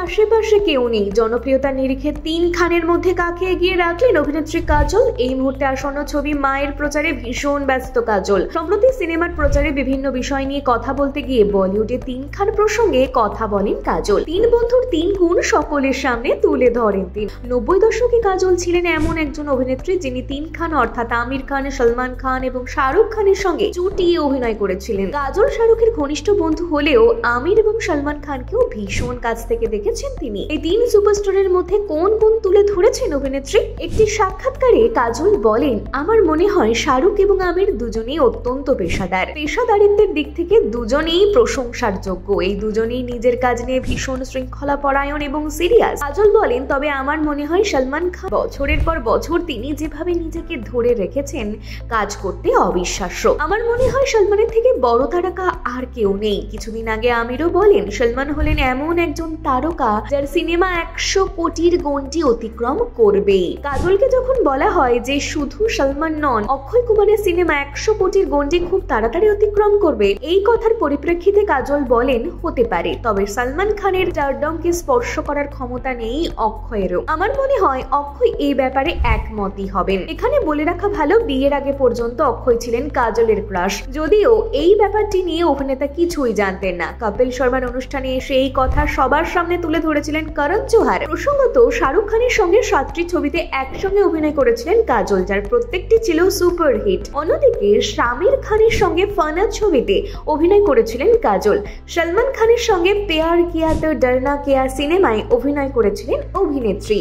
আশেপাশে কেউ নেই। জনপ্রিয়তার নিরিখে 3 খানের মধ্যে কাকে এগিয়ে রাখলেন অভিনেত্রী কাজল? এই মুহূর্তে আসন্ন ছবি মায়ের প্রচারে ভীষণ ব্যস্ত কাজল। সম্প্রতি সিনেমার প্রচারে বিভিন্ন বিষয় নিয়ে কথা বলতে গিয়ে বলিউডে 3 খান প্রসঙ্গে কথা বলেন কাজল। 3 বন্ধুর 3 গুণ সকলের সামনে তুলে ধরেন তিনি। 90 দশকে কাজল ছিলেন এমন একজন অভিনেত্রী যিনি 3 খান অর্থাৎ আমির খান, সলমান খান এবং শাহরুখ খানের সঙ্গে জুটিয়ে অভিনয় করেছিলেন। কাজল শাহরুখের ঘনিষ্ঠ বন্ধু হলেও আমির এবং সলমান খানকেও ভীষণ কাছ থেকে দেখেছেন তিনি। এই 3 সুপারস্টারের মধ্যে কোন গুণ তুলে ধরেছেন অভিনেত্রী? একটি সাক্ষাৎকারে কাজল বলেন, আমার মনে হয় শাহরুখ এবং আমির দুজনেই অত্যন্ত পেশাদার। পেশাদারিত্বের দিক থেকে দুজনেই প্রশংসার যোগ্য। এই দুজনেই নিজের কাজ নিয়ে ভীষণ শৃঙ্খলা পরায়ণ এবং সিরিয়াস। কাজল বলেন, তবে আমার মনে হয় সলমান খান বছরের পর বছর তিনি যেভাবে নিজেকে ধরে রেখেছেন কাজ করতে অবিশ্বাস্য। আমার মনে হয় সলমানের থেকে বড় তারকা আর কেউ নেই। কিছুদিন আগে আমিরও বলেন, সলমান হলেন এমন একজন তারকা যার সিনেমা 100 কোটির গণ্ডি অতিক্রম করবেই। কাজলকে যখন বলা হয় যে শুধু সলমান নন, অক্ষয় কুমারের সিনেমা 100 কোটির গণ্ডি খুব তাড়াতাড়ি অতিক্রম করবে, এই কথার পরিপ্রেক্ষিতে কাজল বলেন, হতে পারে, তবে সলমান খানের স্টারডমকে স্পর্শ করার ক্ষমতা নেই অক্ষয়েরও। আমার মনে হয় অক্ষয় এই ব্যাপারে একমতই হবেন। এখানে বলে রাখা ভালো, বিয়ের আগে পর্যন্ত অক্ষয় ছিলেন কাজলের ক্রাশ, যদিও এই ব্যাপারটি নিয়ে অভিনেতা কিছুই জানতেন না। কপিল শর্মার অনুষ্ঠানে এসে এই কথা সবার সামনে তুলে ধরেছিলেন করণ জোহর। প্রসঙ্গত, শাহরুখ খানের সঙ্গে 7টি ছবিতে একসঙ্গে অভিনয় করেছিলেন কাজল, যার প্রত্যেকটি ছিল সুপারহিট। অন্যদিকে আমির খানের সঙ্গে ফানা ছবিতে অভিনয় করেছিলেন কাজল। সলমান খানের সঙ্গে প্যার কিয়া তো ডরনা কিয়া সিনেমায় অভিনয় করেছিলেন অভিনেত্রী।